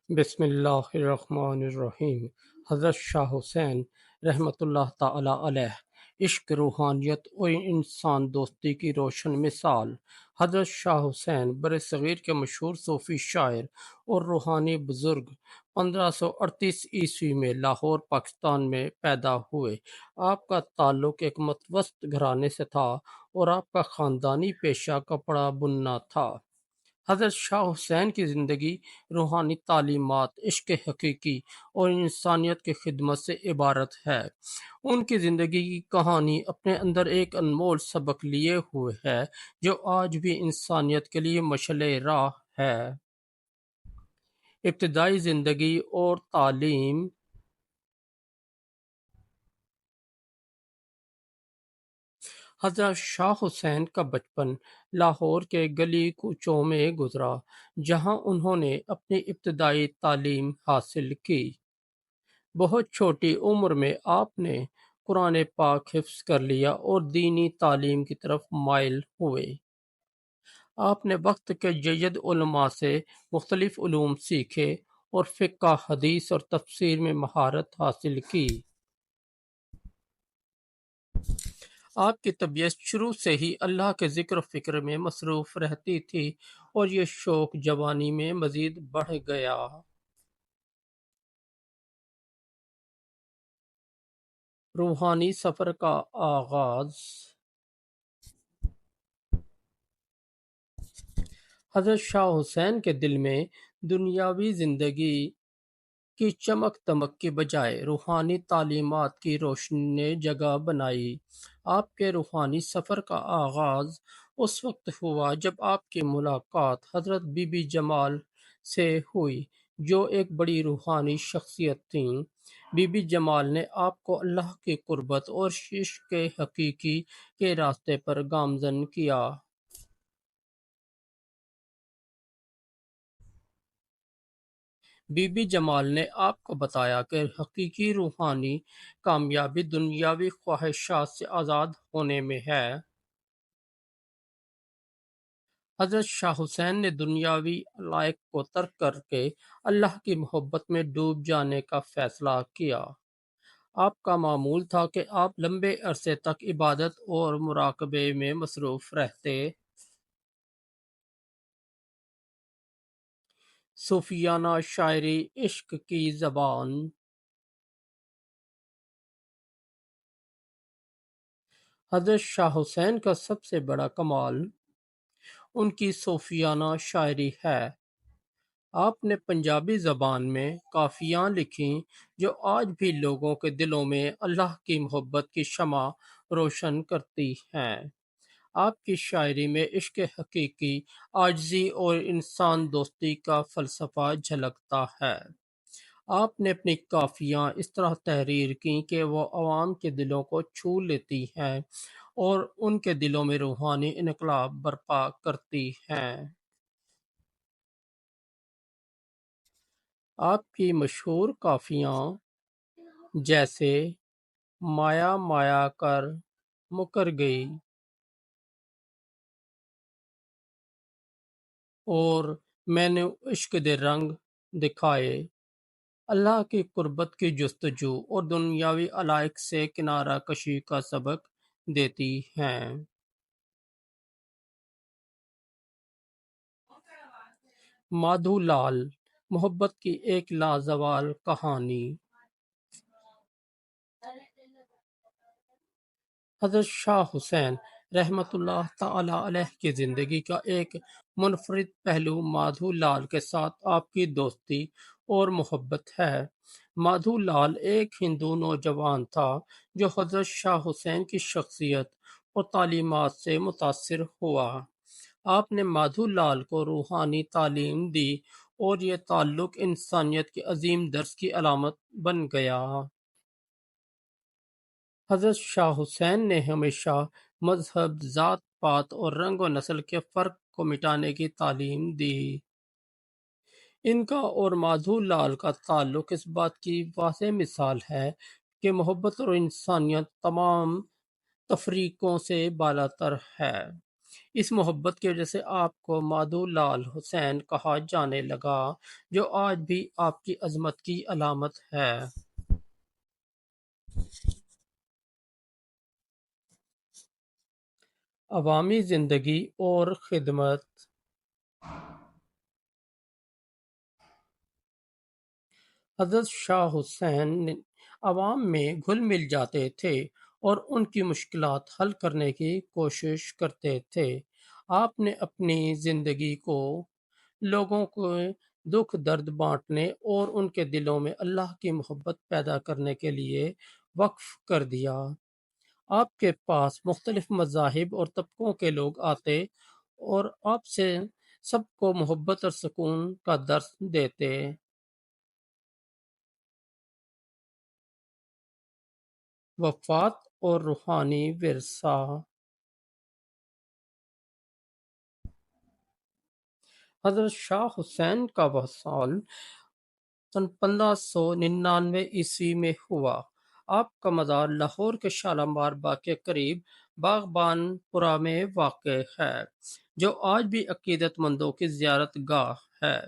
بسم اللہ الرحمن الرحیم۔ حضرت شاہ حسین رحمۃ اللہ تعالی علیہ عشق، روحانیت اور انسان دوستی کی روشن مثال۔ حضرت شاہ حسین برصغیر کے مشہور صوفی شاعر اور روحانی بزرگ 1538 عیسوی میں لاہور پاکستان میں پیدا ہوئے۔ آپ کا تعلق ایک متوسط گھرانے سے تھا اور آپ کا خاندانی پیشہ کپڑا بننا تھا۔ حضرت شاہ حسین کی زندگی روحانی تعلیمات، عشق حقیقی اور انسانیت کی خدمت سے عبارت ہے۔ ان کی زندگی کی کہانی اپنے اندر ایک انمول سبق لیے ہوئے ہے جو آج بھی انسانیت کے لیے مشعل راہ ہے۔ ابتدائی زندگی اور تعلیم۔ حضرت شاہ حسین کا بچپن لاہور کے گلی کوچوں میں گزرا، جہاں انہوں نے اپنی ابتدائی تعلیم حاصل کی۔ بہت چھوٹی عمر میں آپ نے قرآن پاک حفظ کر لیا اور دینی تعلیم کی طرف مائل ہوئے۔ آپ نے وقت کے جید علماء سے مختلف علوم سیکھے اور فقہ، حدیث اور تفسیر میں مہارت حاصل کی۔ آپ کی طبیعت شروع سے ہی اللہ کے ذکر و فکر میں مصروف رہتی تھی اور یہ شوق جوانی میں مزید بڑھ گیا۔ روحانی سفر کا آغاز۔ حضرت شاہ حسین کے دل میں دنیاوی زندگی کی چمک دمک کی بجائے روحانی تعلیمات کی روشنی نے جگہ بنائی۔ آپ کے روحانی سفر کا آغاز اس وقت ہوا جب آپ کی ملاقات حضرت بی بی جمال سے ہوئی، جو ایک بڑی روحانی شخصیت تھیں۔ بی بی جمال نے آپ کو اللہ کی قربت اور عشق حقیقی کے راستے پر گامزن کیا۔ بی بی جمال نے آپ کو بتایا کہ حقیقی روحانی کامیابی دنیاوی خواہشات سے آزاد ہونے میں ہے۔ حضرت شاہ حسین نے دنیاوی علائق کو ترک کر کے اللہ کی محبت میں ڈوب جانے کا فیصلہ کیا۔ آپ کا معمول تھا کہ آپ لمبے عرصے تک عبادت اور مراقبے میں مصروف رہتے۔ صوفیانہ شاعری، عشق کی زبان۔ حضرت شاہ حسین کا سب سے بڑا کمال ان کی صوفیانہ شاعری ہے۔ آپ نے پنجابی زبان میں قافیاں لکھیں جو آج بھی لوگوں کے دلوں میں اللہ کی محبت کی شمع روشن کرتی ہیں۔ آپ کی شاعری میں عشق حقیقی، عاجزی اور انسان دوستی کا فلسفہ جھلکتا ہے۔ آپ نے اپنی قافیاں اس طرح تحریر کیں کہ وہ عوام کے دلوں کو چھو لیتی ہیں اور ان کے دلوں میں روحانی انقلاب برپا کرتی ہیں۔ آپ کی مشہور قافیاں جیسے مایا مایا کر مکر گئی اور میں نے عشق دے رنگ دکھائے، اللہ کی قربت کی جستجو اور دنیاوی علائق سے کنارہ کشی کا سبق دیتی ہیں۔ مادھو لال، محبت کی ایک لازوال کہانی۔ حضرت شاہ حسین رحمۃ اللہ تعالی علیہ کی زندگی کا ایک منفرد پہلو مادھو لال کے ساتھ آپ کی دوستی اور محبت ہے۔ مادھو لال ایک ہندو نوجوان تھا جو حضرت شاہ حسین کی شخصیت اور تعلیمات سے متاثر ہوا۔ آپ نے مادھو لال کو روحانی تعلیم دی اور یہ تعلق انسانیت کے عظیم درس کی علامت بن گیا۔ حضرت شاہ حسین نے ہمیشہ مذہب، ذات پات اور رنگ و نسل کے فرق کو مٹانے کی تعلیم دی۔ ان کا اور مادھو لال کا تعلق اس بات کی واضح مثال ہے کہ محبت اور انسانیت تمام تفریقوں سے بالاتر ہے۔ اس محبت کی وجہ سے آپ کو مادو لال حسین کہا جانے لگا، جو آج بھی آپ کی عظمت کی علامت ہے۔ عوامی زندگی اور خدمت۔ حضرت شاہ حسین عوام میں گھل مل جاتے تھے اور ان کی مشکلات حل کرنے کی کوشش کرتے تھے۔ آپ نے اپنی زندگی کو لوگوں کو دکھ درد بانٹنے اور ان کے دلوں میں اللہ کی محبت پیدا کرنے کے لیے وقف کر دیا۔ آپ کے پاس مختلف مذاہب اور طبقوں کے لوگ آتے اور آپ سے سب کو محبت اور سکون کا درس دیتے۔ وفات اور روحانی ورثہ۔ حضرت شاہ حسین کا وصال 1599 میں ہوا۔ آپ کا مزار لاہور کے شالامار باغ کے قریب باغبان پورہ میں واقع ہے، جو آج بھی عقیدت مندوں کی زیارت گاہ ہے۔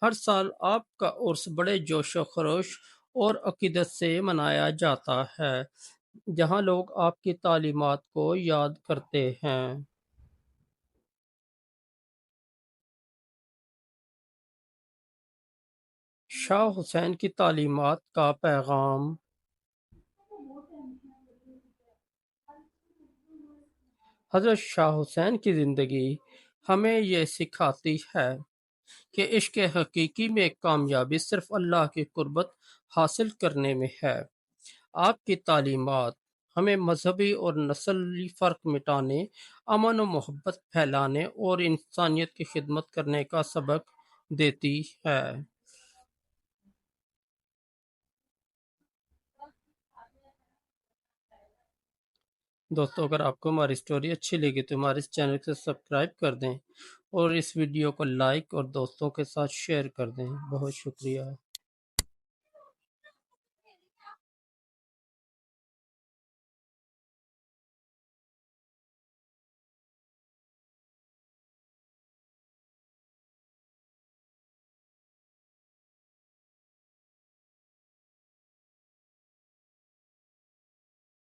ہر سال آپ کا عرس بڑے جوش و خروش اور عقیدت سے منایا جاتا ہے، جہاں لوگ آپ کی تعلیمات کو یاد کرتے ہیں۔ شاہ حسین کی تعلیمات کا پیغام۔ حضرت شاہ حسین کی زندگی ہمیں یہ سکھاتی ہے کہ عشق حقیقی میں کامیابی صرف اللہ کی قربت حاصل کرنے میں ہے۔ آپ کی تعلیمات ہمیں مذہبی اور نسلی فرق مٹانے، امن و محبت پھیلانے اور انسانیت کی خدمت کرنے کا سبق دیتی ہے۔ دوستو، اگر آپ کو ہماری سٹوری اچھی لگی تو ہمارے اس چینل کو سبسکرائب کر دیں اور اس ویڈیو کو لائک اور دوستوں کے ساتھ شیئر کر دیں۔ بہت شکریہ۔